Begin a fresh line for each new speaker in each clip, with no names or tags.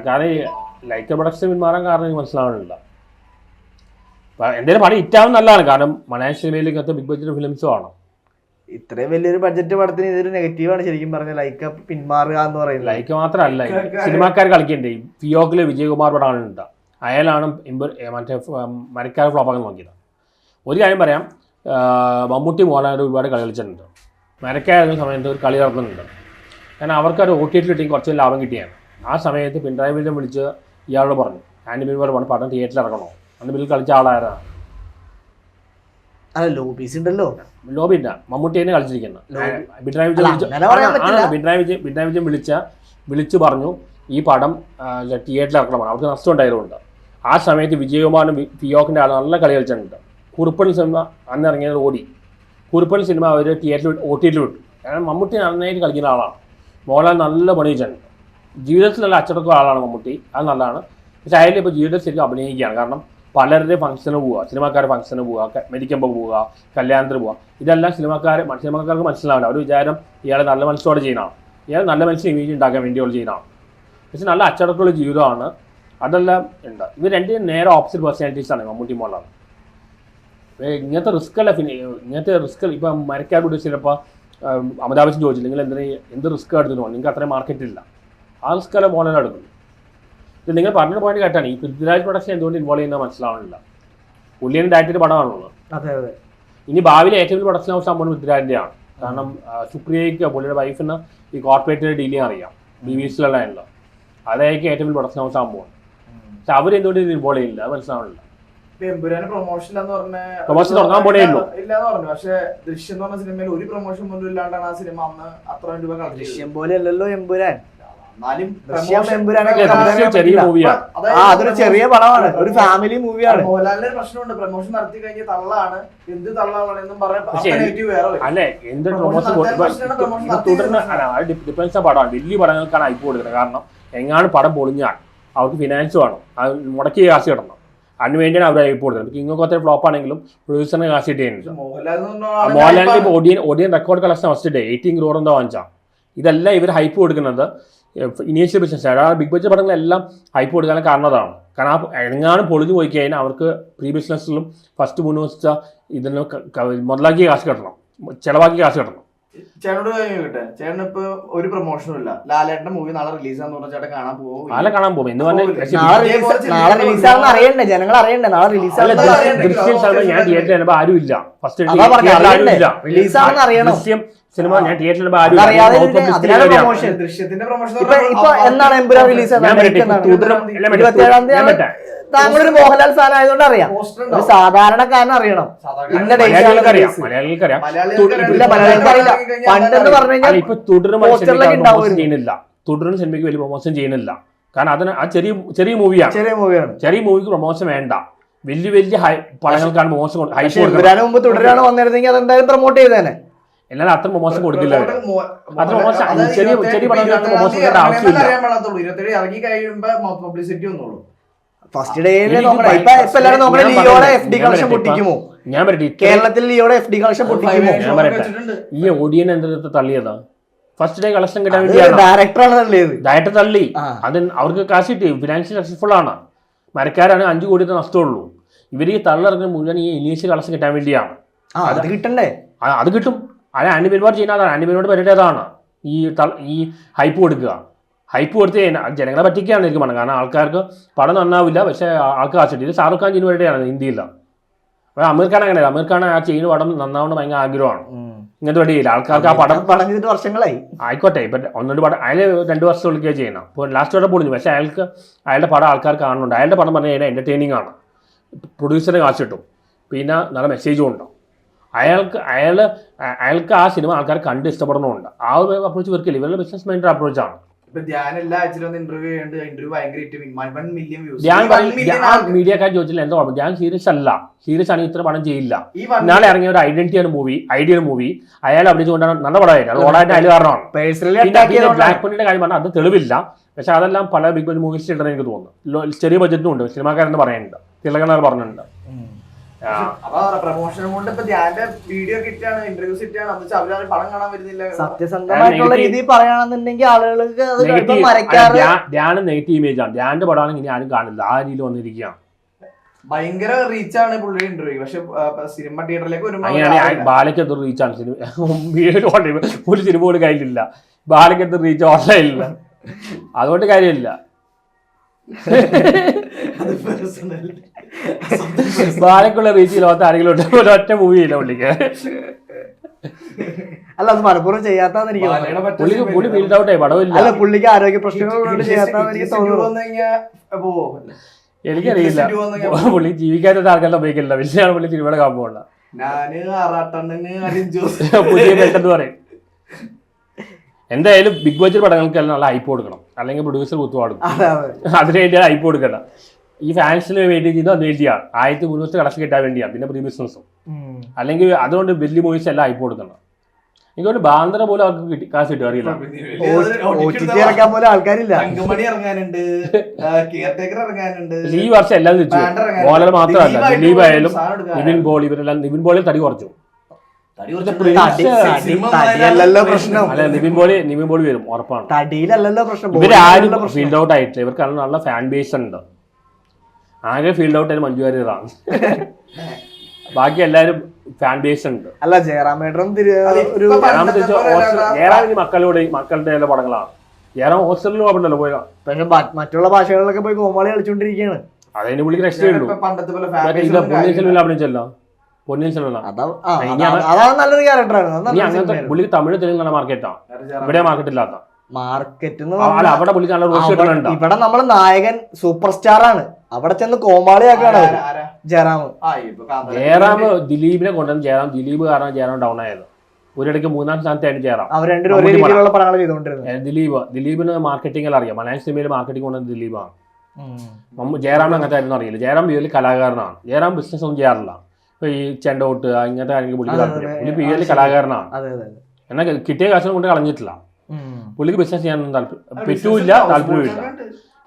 കാരണം ലൈക്ക പ്രൊഡക്ഷൻ പിന്മാറാൻ കാരണം എനിക്ക് മനസ്സിലാവുന്നില്ല. എന്തായാലും പടം ഹിറ്റാവും നല്ലതാണ്, കാരണം മലയാള സിനിമയിൽ ഇങ്ങനത്തെ ബിഗ് ബഡ്ജറ്റ് ഫിലിംസും ആണ്.
ഇത്രയും വലിയൊരു ബഡ്ജറ്റ് പടത്തിന് ഇതൊരു നെഗറ്റീവാണ് ശരിക്കും പറഞ്ഞാൽ. ലൈക്ക പിന്മാറുക എന്ന് പറയുന്നത്
ലൈക്ക മാത്രമല്ല, സിനിമാക്കാർ കളിക്കണ്ടേ. ഫിയോക്കില് വിജയകുമാർ പടമാണ്, അയാളാണ് മറ്റേ മരക്കാർ ഫ്ലോപ്പാക്കാൻ നോക്കിയത്. ഒരു കാര്യം പറയാം, മമ്മൂട്ടി മോഹൻലാൽ ഒരുപാട് കളി കളിച്ചിട്ടുണ്ട്. മരക്കായിരുന്ന സമയത്ത് ഒരു കളി നടത്തുന്നുണ്ട്, കാരണം അവർക്കൊരു OTT കിട്ടി കുറച്ച് ലാഭം കിട്ടിയാണ്. ആ സമയത്ത് പിണറായി വിജയൻ വിളിച്ച് ഇയാളോട് പറഞ്ഞു, ആൻഡി ബിൽബർ പറഞ്ഞു പടം തിയേറ്ററിൽ ഇറക്കണോ. ആൻഡി ബിൽ കളിച്ച ആളായിരുന്നു.
ലോബീസ് ഉണ്ടല്ലോ,
ലോബി ഇല്ല, മമ്മൂട്ടി തന്നെ കളിച്ചിരിക്കുന്നത്. പിണറായി വിജയൻ വിളിച്ച് പറഞ്ഞു ഈ പടം തിയേറ്ററിൽ ഇറക്കണമെന്ന്. അവർക്ക് നഷ്ടം ഉണ്ടായതുകൊണ്ട്. ആ സമയത്ത് വിജയകുമാറിനും ഫിയോക്കിൻ്റെ ആൾ നല്ല കളി കളിച്ചിട്ടുണ്ട്. കുറുപ്പൻ സിനിമ അന്ന് ഇറങ്ങിയത് ഓടി. കുറുപ്പൻ സിനിമ അവർ തിയേറ്ററിൽ OTT വിട്ടു. കാരണം മമ്മൂട്ടി നന്നായിട്ട് കളിക്കുന്ന ആളാണ്. മോഹൻലാൽ നല്ല പണി വെച്ചിട്ടുണ്ട്. ജീവിതത്തിൽ നല്ല അച്ചടക്കമുള്ള ആളാണ് മമ്മൂട്ടി, അത് നല്ലതാണ്. പക്ഷേ അയാൾ ഇപ്പോൾ ജീവിതത്തിൽ ശരിക്കും അഭിനയിക്കുകയാണ്. കാരണം പലരുടെ ഫംഗ്ഷന് പോവുക, സിനിമാക്കാരുടെ ഫംഗ്ഷന് പോവുക, മെഡിക്കുമ്പോൾ പോവുക, കല്യാണത്തിന് പോവുക, ഇതെല്ലാം സിനിമാക്കാർക്ക് മനസ്സിലാവില്ല. അവർ വിചാരം ഇയാൾ നല്ല മനസ്സോടെ ചെയ്യുന്നതാണ്, ഇയാൾ നല്ല മനസ്സിന് ഇമേജ് ഉണ്ടാക്കാൻ വേണ്ടിയുള്ള ചെയ്യുന്നതാണ്. പക്ഷേ നല്ല അച്ചടക്കമുള്ള ജീവിതമാണ്, അതെല്ലാം ഉണ്ട്. ഇവർ രണ്ടും നേരെ ഓപ്പോസിറ്റ് പേഴ്സണാലിറ്റീസാണ് മമ്മൂട്ടി മോഹൻലാൽ. ഇങ്ങനത്തെ റിസ്ക് ഇപ്പം മരക്കാരോട് ചിലപ്പോൾ അമിതാഭ് ബച്ചൻ ചോദിച്ചില്ല നിങ്ങൾ എന്ത് റിസ്ക് എടുത്തിട്ടോ, നിങ്ങൾക്ക് അത്രയും മാർക്കറ്റില്ല. ആ റിസ്കെല്ലാം മോഹൻലാൽ എടുക്കുന്നു. ഇത് നിങ്ങൾ പറഞ്ഞ പോയിന്റ് കേട്ടാണ്, ഈ പൃഥ്വിരാജ് പ്രൊഡക്ഷൻ എന്തുകൊണ്ട് ഇൻവോൾവ് ചെയ്യുന്നത് മനസ്സിലാവുന്നില്ല. പുള്ളിയുടെ ഡയറക്റ്റ് പടമാണുള്ളത്. ഇനി ഭാവിയിൽ ഏറ്റവും വലിയ പ്രൊഡക്ഷൻ ഹൗസ് സംഭവം പൃഥ്വിരാജിൻ്റെ ആണ്. കാരണം സുപ്രിയയ്ക്ക് പുള്ളിയുടെ വൈഫിന് ഈ കോർപ്പറേറ്റ് ഡീൽ ചെയ്യാൻ അറിയാം, BBCയിലുള്ള ആണല്ലോ. അതായിരിക്കും ഏറ്റവും വലിയ പ്രൊഡക്ഷൻ ഹൗസ് സംഭവം. പക്ഷെ അവരെന്തുകൊണ്ട് ഇത് ഇൻവോൾവ് ചെയ്യില്ല, അത് മനസ്സിലാവുന്നില്ല.
പ്രൊമോഷൻ
തുടങ്ങാൻ പോണേ ഉള്ളൂ.
ഇല്ലാന്ന് പറഞ്ഞു. പക്ഷെ ദൃശ്യം എന്ന് പറഞ്ഞ സിനിമയിൽ ഒരു പ്രൊമോഷൻ പോലും ഇല്ലാണ്ടാണ് ആ സിനിമ അന്ന് അത്രയും രൂപ കളക്ട്.
ദൃശ്യം പോലെ അല്ലല്ലോ എമ്പുരാൻ.
ചെറിയ മൂവിയാണ്,
അതൊരു ചെറിയ പടമാണ്, ഒരു ഫാമിലി മൂവിയാണ്.
മോഹൻലാലിന്റെ പ്രശ്നമുണ്ട്, പ്രൊമോഷൻ നടത്തി കഴിഞ്ഞ തള്ളാണ്, എന്ത് തള്ളാണെന്നും പറയാം.
അല്ലെ എന്ത് പ്രൊമോഷൻ ഡിപ്പെൻസ് പടമാണ്. വലിയ പടങ്ങൾക്കാണ് ഹൈപ്പ് കൊടുക്കുന്നത്. കാരണം എങ്ങാണ് പടം പൊളിഞ്ഞാൽ അവർക്ക് ഫിനാൻസ് വേണം, അത് മുടക്കി കാശ് കിടണം. അതിന് വേണ്ടിയാണ് അവർ ഹൈപ്പ് കൊടുക്കുന്നത്. കിങ് ഒക്കെ ഫ്ലോപ്പ് ആണെങ്കിലും പ്രൊഡ്യൂസറിന് കാശ് കിട്ടിയിട്ടുണ്ട്. മോഹൻലാലിന്റെ ഇപ്പോൾ ഓഡിയൻ record collection first day 18 crore എന്താ വാങ്ങിച്ചാൽ. ഇതെല്ലാം ഇവർ ഹൈപ്പ് കൊടുക്കുന്നത് ഇനീഷ്യൽ ബിസിനസ്. അതായത് ബിഗ് ബഡ്ജറ്റ് പടങ്ങളെല്ലാം ഹൈപ്പ് കൊടുക്കാൻ കാരണം അതാണ്. കാരണം ആ എങ്ങാനും പൊളിഞ്ഞു പോയി കഴിഞ്ഞാൽ അവർക്ക് പ്രീ ബിസിനസ്സിലും ഫസ്റ്റ് 3 ദിവസത്തെ ഇതിന് മുതലാക്കിയ കാശ് കിട്ടണം, ചിലവാക്കിയ കാശ് കിട്ടണം.
ചേട്ടനോട് കേട്ടെ, ചേട്ടൻ ഇപ്പൊ ഒരു പ്രൊമോഷനും ഇല്ല. ലാലേട്ടന്റെ മൂവി നാളെ റിലീസാന്ന് പറഞ്ഞാൽ ചേട്ടൻ കാണാൻ പോകും.
നാളെ കാണാൻ പോകും എന്ന് പറഞ്ഞാൽ
അറിയണ്ടേ, ജനങ്ങൾ അറിയണ്ടേ നാളെ റിലീസ്.
ദൃശ്യം ഞാൻ തിയേറ്ററിൽ വരുമ്പോൾ ആരും ഇല്ല. ഫസ്റ്റ്
റിലീസാണെന്ന് അറിയണം.
ദൃശ്യം സിനിമ ഞാൻ തിയേറ്ററിൽ വരുമ്പോൾ ആരും
എന്നാണ് എമ്പുരാൻ റിലീസ്? താങ്കളൊരു മോഹൻലാൽ ഫാൻ ആയതുകൊണ്ട് അറിയാം, ഒരു സാധാരണക്കാരൻ അറിയണം. പണ്ടെന്ന് പറഞ്ഞു കഴിഞ്ഞാൽ
ഇപ്പൊ തുടരുന്ന സിനിമയ്ക്ക് വലിയ പ്രൊമോഷൻ ചെയ്യുന്നില്ല. കാരണം അതിന് ആ ചെറിയ മൂവിയാണ്. ചെറിയ മൂവിക്ക് പ്രൊമോഷൻ വേണ്ട. വലിയ പടങ്ങൾക്കാണ് പ്രൊമോഷൻ.
മുമ്പ് തുടരാണ് വന്നിരുന്നെങ്കിൽ അതെന്തായാലും പ്രൊമോട്ട് ചെയ്തേനെ.
എല്ലാരും അത്ര പ്രൊമോഷൻ കൊടുക്കില്ല. അത്ര പ്രൊമോഷൻ ചെറിയ പടങ്ങൾക്ക് പ്രൊമോഷൻ ആവശ്യമില്ല.
ഫസ്റ്റ് ഡേയില് ലിയോയുടെ FD കളക്ഷൻ പൊട്ടിക്കുമോ?
ഞാൻ പറയട്ടെ,
കേരളത്തിൽ ലിയോയുടെ FD കളക്ഷൻ പൊട്ടിക്കുമോ?
ഞാൻ പറയട്ടെ, ഈ ഓഡിയൻ എന്താ തള്ളിയതാ? ഫസ്റ്റ് ഡേ കളക്ഷൻ കിട്ടാൻ വേണ്ടിയാണ്.
ഡയറക്ടറാണ് തള്ളിയത്.
ഡയറക്ടർ തള്ളി, അത് അവർക്ക് കാശ് കിട്ടി, ഫിനാൻഷ്യൽ സക്സസ്ഫുൾ ആണ്. മരക്കാരാണ് 5 കോടി നഷ്ടമുള്ളൂ. ഇവർ ഈ തള്ളിറങ്ങുന്ന മുഴുവൻ ഈ ഇനീഷ്യൽ കളക്ഷൻ കിട്ടാൻ വേണ്ടിയാണ്.
അത് കിട്ടണ്ടേ?
അത് കിട്ടും. അത് ആൻഡി ബിൽബർ ചെയ്യുന്നതാണ്. ആൻഡി ബിൽബറുടെ പരിപാടി അതാണ്, ഈ ഹൈപ്പ് കൊടുക്കുക. ഹൈപ്പ് കൊടുത്ത് ജനങ്ങളെ പറ്റിക്കുകയാണ് എനിക്ക് പറഞ്ഞത്. കാരണം ആൾക്കാർക്ക് പടം നന്നാവില്ല, പക്ഷേ ആൾക്ക് കാശ് കിട്ടി. ഇത് ഷാറുഖ് ഖാൻ ചെയ്യുന്ന പരിപാടിയാണ് ഹിന്ദിയിലാണ്. അപ്പോൾ അമീർ ഖാൻ അങ്ങനെയല്ല. അമീർ ഖാൻ ആ ചെയ്യുന്ന പടം നന്നാവുന്ന ഭയങ്കര ആഗ്രഹമാണ്. ഇങ്ങനത്തെ പരിപാടിയില്ല. ആൾക്കാർക്ക് ആ പടം
ചെയ്തിട്ട് വർഷങ്ങളായി.
ആയിക്കോട്ടെ, ഇപ്പം 1-2 പടം അയാൾ 2 വർഷത്തിലൊക്കെയാണ് ചെയ്യുന്നത്. അപ്പോൾ ലാസ്റ്റ് വരെ പൊളിഞ്ഞു. പക്ഷേ അയാളുടെ പടം ആൾക്കാർ കാണുന്നുണ്ട്. അയാളുടെ പടം പറഞ്ഞു കഴിഞ്ഞാൽ എൻ്റർടൈനിങ് ആണ്. പ്രൊഡ്യൂസറിന് കാശ് കിട്ടും, പിന്നെ നല്ല മെസ്സേജും ഉണ്ടാവും. അയാൾക്ക് ആ സിനിമ ആൾക്കാർ കണ്ട് ഇഷ്ടപ്പെടണമുണ്ട്. ആ ഒരു അപ്രോച്ച് വർക്കില്ല. ഇവരുടെ ബിസിനസ് മൈൻഡ് അപ്രോച്ചാണ്. മീഡിയക്കാർ ചോദിച്ചില്ല എന്താ കുഴപ്പം. ഞാൻ സീരിയസ് അല്ല, സീരിയസ് ആണെങ്കിൽ ഇത്ര പണം ചെയ്യില്ല. നാളെ ഇറങ്ങിയ ഒരു ഐഡന്റിറ്റിയാണ് മൂവി. അയാൾ അഭിനയിച്ചുകൊണ്ടാണ് നല്ല പടമായിരുന്നു. ഓടായിട്ട് അയാൾ കാരണമാണ്. ബ്ലാക്ക് മണിയുടെ കാര്യം പറഞ്ഞാൽ അത് തെളിവില്ല. പക്ഷെ അതെല്ലാം പല ബിഗ് ബഡ്ജറ്റ് മൂവീസ് ഇട്ടെന്ന് എനിക്ക് തോന്നുന്നു. ചെറിയ ബഡ്ജറ്റിനും ഉണ്ട്. സിനിമാക്കാരെന്ന് പറയുന്നുണ്ട്, തിലകനാർ പറഞ്ഞിട്ടുണ്ട്.
അപ്പൊ പ്രൊമോഷൻ കൊണ്ട് ഇപ്പൊ ധ്യാന്റെ വീഡിയോ കിട്ടാണ്, ഇന്റർവ്യൂസ് കിട്ടാണ്, എന്ന് അവര് പടം കാണാൻ വരുന്നില്ല.
സത്യസന്ധമായിട്ടുള്ള രീതിയിൽ പറയുകയാണെന്നുണ്ടെങ്കിൽ ആളുകൾക്ക് അത് ഇപ്പം മരക്കാറ്
ധ്യാൻ നെഗറ്റീവ് ഇമേജ് ആണ്. ധ്യാന്റെ പടമാണെങ്കിൽ ഇനി ആരും കാണില്ല, ആ രീതിയിൽ വന്നിരിക്കുകയാണ്.
ഭയങ്കര റീച്ചാണ് പുള്ളിയുടെ ഇന്റർവ്യൂ. പക്ഷെ സിനിമ തിയേറ്ററിലേക്ക്
അങ്ങനെയാണെങ്കിൽ ബാലയ്ക്ക് റീച്ചാണ് സിനിമ. ഒരു സിനിമ പോലും കയ്യിലില്ല, ബാലയ്ക്ക് റീച്ച് ഓൺലൈനില്ല, അതുകൊണ്ട് കാര്യമില്ല. ബാലയ്ക്കുള്ള റീച്ച് ലോകത്ത് ആരെങ്കിലും ഉണ്ട്? ഒരൊറ്റ മൂവിയില്ല പുള്ളിക്ക്.
അല്ല അത് മനഃപൂർവ്വം ചെയ്യാത്താന്ന് എനിക്ക് തോന്നുന്നു.
പുള്ളി ഫീൽഡ് ഔട്ടായി, പടമില്ല.
അല്ല പുള്ളിക്ക് ആരോഗ്യ പ്രശ്നങ്ങളുണ്ട്, ചെയ്യാത്താന്ന് എനിക്ക് തോന്നുന്നു.
എനിക്കറിയില്ല, പുള്ളി ജീവിക്കാത്ത ആൾക്കാരുടെ ഉപയോഗിക്കില്ല. വലിയാണ് പുള്ളി സിനിമയുടെ കാമ്പുള്ള പുതിയ ബെൽറ്റ് പറയും. എന്തായാലും ബിഗ് ബഡ്ജറ്റ് പടങ്ങൾക്ക് നല്ല ഹൈപ്പ് കൊടുക്കണം, അല്ലെങ്കിൽ പ്രൊഡ്യൂസർ കുത്തുപാടും. അതിന് വേണ്ടിയാണ് ഹൈപ്പ് കൊടുക്കണം. ഈ ഫാൻസിന് വേണ്ടി ചെയ്ത് അത് വേണ്ടിയാണ്, 1300 കളക്ഷൻ കിട്ടാൻ വേണ്ടിയാണ്, പിന്നെ പ്രീ ബിസിനസ്സും. അല്ലെങ്കിൽ അതുകൊണ്ട് വലിയ മൂവീസ് എല്ലാം ഹൈപ്പ് കൊടുക്കണം. എനിക്കൊരു ബാന്തര പോലും അവർക്ക് കാശ് കിട്ടും, അറിയില്ല. ഈ വർഷം എല്ലാം തിരിച്ചു. മോഹൻലാൽ മാത്രമല്ല, ദിലീപ് ആയാലും നിവിൻ പോളി, ഇവരെല്ലാം നിവിൻ പോളി തടി കുറച്ചു. അല്ല നിവിൻ പോളി വരും ഉറപ്പാണ്. ഇവരാരും ഫീൽഡ് ഔട്ട് ആയിട്ടില്ല, ഇവർക്ക് നല്ല ഫാൻ ബേസ് ഉണ്ട്. ആകെ ഫീൽഡ് ഔട്ട് ആയിട്ട് മഞ്ജു വാര്യറാണ്, ബാക്കി എല്ലാരും ഫാൻ ബേസ് ഉണ്ട്.
അല്ല ജയറാമേട്ടനും
മക്കളുടെ പടങ്ങളാണ്. ജയറാം ഹോസ്റ്റലിൽ പോകണ്ടല്ലോ പോയാ,
പക്ഷെ മറ്റുള്ള ഭാഷകളിലൊക്കെ പോയി കോമാളി കളിച്ചോണ്ടിരിക്കുകയാണ്.
അതിന് പുള്ളിക്ക് രക്ഷയുള്ളൂ. പൊന്നിയിൻ സെൽവൻ
അതാണ് നല്ലൊരു ക്യാരക്ടറാണ്.
അങ്ങനത്തെ പുള്ളിക്ക് തമിഴ് തെലുങ്ക് നല്ല മാർക്കറ്റാണ്, ഇവിടെ മാർക്കറ്റ് ഇല്ലാത്ത
മാർക്കറ്റ്.
അവിടെ പുള്ളിക്ക് നല്ല റോസ് കിട്ടുന്നുണ്ട്.
ഇവിടെ നമ്മള് നായകൻ സൂപ്പർ സ്റ്റാർ ആണ്, അവിടെ ചെന്ന് കോമാളിയാക്കാണ് ജയറാം.
ദിലീപിനെ കൊണ്ടുവന്ന് ദിലീപ് കാരണം ജയറാം ഡൗൺ ആയത്. ഒരിടയ്ക്ക് 3ാം സ്ഥാനത്തായിട്ട് ജയറാം.
അവർ രണ്ടുപേരും ഒരേ രീതിയിലുള്ള പടങ്ങൾ ചെയ്തുകൊണ്ടിരുന്നത്.
ദിലീപിന് മാർക്കറ്റിംഗ് അറിയാം, മലയാളം സിനിമയിൽ മാർക്കറ്റിംഗ് കൊണ്ടുവന്ന് ദിലീപാണ്. ജയറാമിന് അങ്ങനത്തെ ആയിരുന്നു അറിയില്ല. ജയറാം വലിയ കലാകാരനാണ്, ജയറാം ബിസിനസ് ഒന്നും ചെയ്യാറില്ല. ഇപ്പൊ ഈ ചെണ്ടോട്ട് ഇങ്ങനത്തെ കാര്യങ്ങൾ പുള്ളിക്ക് താല്പര്യം. പുള്ളി വലിയ കലാകാരനാണ്, എന്നാൽ കിട്ടിയ കാശിനെ കൊണ്ട് കളഞ്ഞിട്ടില്ല. പുള്ളിക്ക് ബിസിനസ് ചെയ്യാനൊന്നും പറ്റൂല്ല, താല്പര്യമില്ല.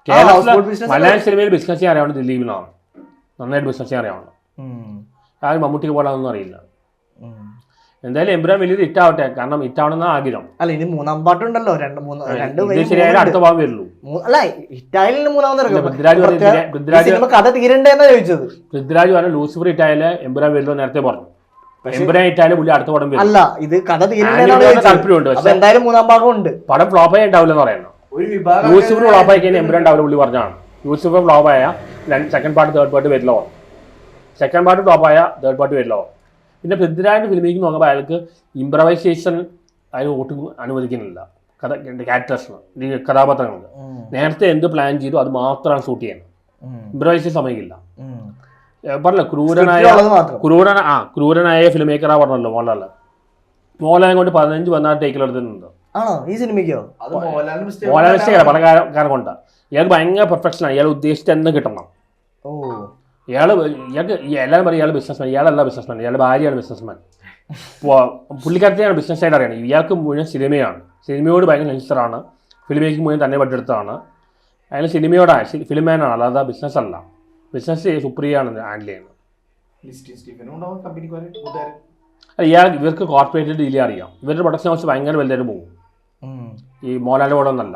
കേരളത്തിലെ മലയാളം സിനിമയിൽ ബിസിനസ് ചെയ്യാൻ അറിയാവുന്ന ദിലീപിനാണ്, നന്നായിട്ട് ബിസിനസ് ചെയ്യാൻ അറിയാവുന്നത്. ആരും മമ്മൂട്ടിക്ക് പോലാണെന്നും അറിയില്ല. എന്തായാലും എമ്പുരാൻ വലിയൊരു ഹിറ്റാവട്ടെ, കാരണം ഹിറ്റാവണമെന്ന ആഗ്രഹം.
അല്ല ഇനി 3ാം പാട്ടുണ്ടല്ലോ,
ശരിയായാലും അടുത്ത ഭാഗം വരുള്ളൂ.
അല്ല ഹിറ്റായാലും
പൃഥ്വിരാജ്
കഥ തീരണ്ടേന്നാ ചോദിച്ചത്.
പൃഥ്വിരാജ് പറഞ്ഞ ലൂസിഫർ ഹിറ്റായാലും എമ്പുരാൻ വരുമല്ലോ നേരത്തെ പറഞ്ഞു. എമ്പുരാൻ ഹിറ്റായാലും പുള്ളി അടുത്ത പടം വരും.
അല്ല ഇത് കഥ തീരണ്ടേന്നാണ്
താല്പര്യമുണ്ട്, പക്ഷെ
എന്തായാലും 3ാം ഭാഗം ഉണ്ട്.
പടം ഫ്ലോപ്പായി ഉണ്ടാവില്ല എന്ന് പറയുന്നത്. ലൂസിഫർ ഫ്ലോപ്പായി കഴിഞ്ഞാൽ എമ്പുരാൻ ഉണ്ടാവില്ല പുള്ളി പറഞ്ഞാണ്. ലൂസിഫർ ഫ്ലോപ്പായ സെക്കൻഡ് പാർട്ട് തേർഡ് പാർട്ട് വരില്ലോ, സെക്കൻഡ് പാർട്ട് ഫ്ലോപ്പായ തേർഡ് പാർട്ട് വരില്ലോ. പിന്നെ പൃഥ്വിരാജിന്റെ ഫിലിമേക്ക് നോക്കുമ്പോൾ അയാൾക്ക് ഇംപ്രവൈസേഷൻ അതിന് ഒട്ടും അനുവദിക്കുന്നില്ല. ക്യാരക്ടേഴ്സിന്, കഥാപാത്രങ്ങൾക്ക് നേരത്തെ എന്ത് പ്ലാൻ ചെയ്തു അത് മാത്രമാണ് ഷൂട്ട് ചെയ്യുന്നത്. ഇംപ്രവൈസേഷൻ സമയമില്ല. പറഞ്ഞല്ലോ ക്രൂരനായ ഫിലിം മേക്കറാ പറഞ്ഞല്ലോ മോഹൻലാൽ. മോഹൻലാലിനെ കൊണ്ട് 15-16 ടേക്കിലെടുത്തിട്ടുണ്ട്.
ഈ സിനിമയ്ക്കോ?
മോഹൻലാൽ മിസ്റ്റേക്കല്ല, പല കാരണം കൊണ്ട്. ഇയാൾക്ക് ഭയങ്കര പെർഫെക്ഷനാണ്, ഇയാൾ ഉദ്ദേശിച്ച എന്ന് കിട്ടണം. ഇയാൾക്ക് എല്ലാവരും പറയും ഇയാൾ ബിസിനസ്മാൻ. ഇയാളല്ല ബിസിനസ്മാൻ, ഇയാളുടെ ഭാര്യയാണ് ബിസിനസ്മാൻ. പുള്ളിക്കാരത്തെയാണ് ബിസിനസ് ആയിട്ട് അറിയണം. ഇയാൾക്ക് മുഴുവൻ സിനിമയാണ്, സിനിമയോട് ഭയങ്കര നെൽസറാണ്. ഫിലിം മേക്കിംഗ് മുഴുവൻ തന്നെ പഠിച്ചെടുത്താണ്. അയാൾ സിനിമയോടാണ്, ഫിലിം മാനാണ്, അല്ലാതെ ബിസിനസ് അല്ല. ബിസിനസ് സുപ്രിയാണ് ഹാൻഡിൽ ചെയ്യുന്നത്. ഇവർക്ക് കോർപ്പറേറ്റ് ഡീൽ അറിയാം. ഇവരുടെ പ്രൊഡക്ഷൻ ഹൗസ് ഭയങ്കര വലുതായിട്ട് പോകും. ഈ മോഹൻലാലിന്റെ കൂടെ ഒന്നല്ല.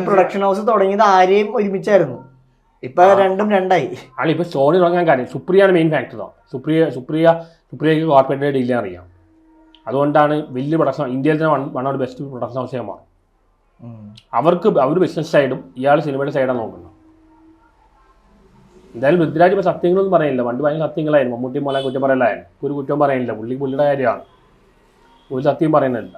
പ്രൊഡക്ഷൻ ഹൗസ് തുടങ്ങിയത് ആരെയും ഒരുമിച്ചായിരുന്നു, ഇപ്പൊ രണ്ടും രണ്ടായി.
അല്ല ഇപ്പൊ സോണി തുടങ്ങാൻ കാര്യം സുപ്രിയാണ് മെയിൻ ഫാക്ടർ. സുപ്രിയക്ക് കോർപ്പറേറ്റ് ഡീൽ അറിയാം. അതുകൊണ്ടാണ് വലിയ പ്രൊഡക്ഷൻ, ഇന്ത്യയിൽ തന്നെ one of the best production house മാറും. അവർ ബിസിനസ് സൈഡും ഇയാൾ സിനിമയുടെ സൈഡാണ് നോക്കുന്നത്. എന്തായാലും പൃഥ്വിരാജ് ഇപ്പോൾ സത്യങ്ങളൊന്നും പറയില്ല. പണ്ട് ഭയങ്കര സത്യങ്ങളായിരുന്നു. മമ്മൂട്ടി മോഹൻലാൽ കുറ്റം പറയലായിരുന്നു. ഒരു കുറ്റം പറയില്ല. പുള്ളിയുടെ കാര്യമാണ്, ഒരു സത്യം പറയുന്നില്ല.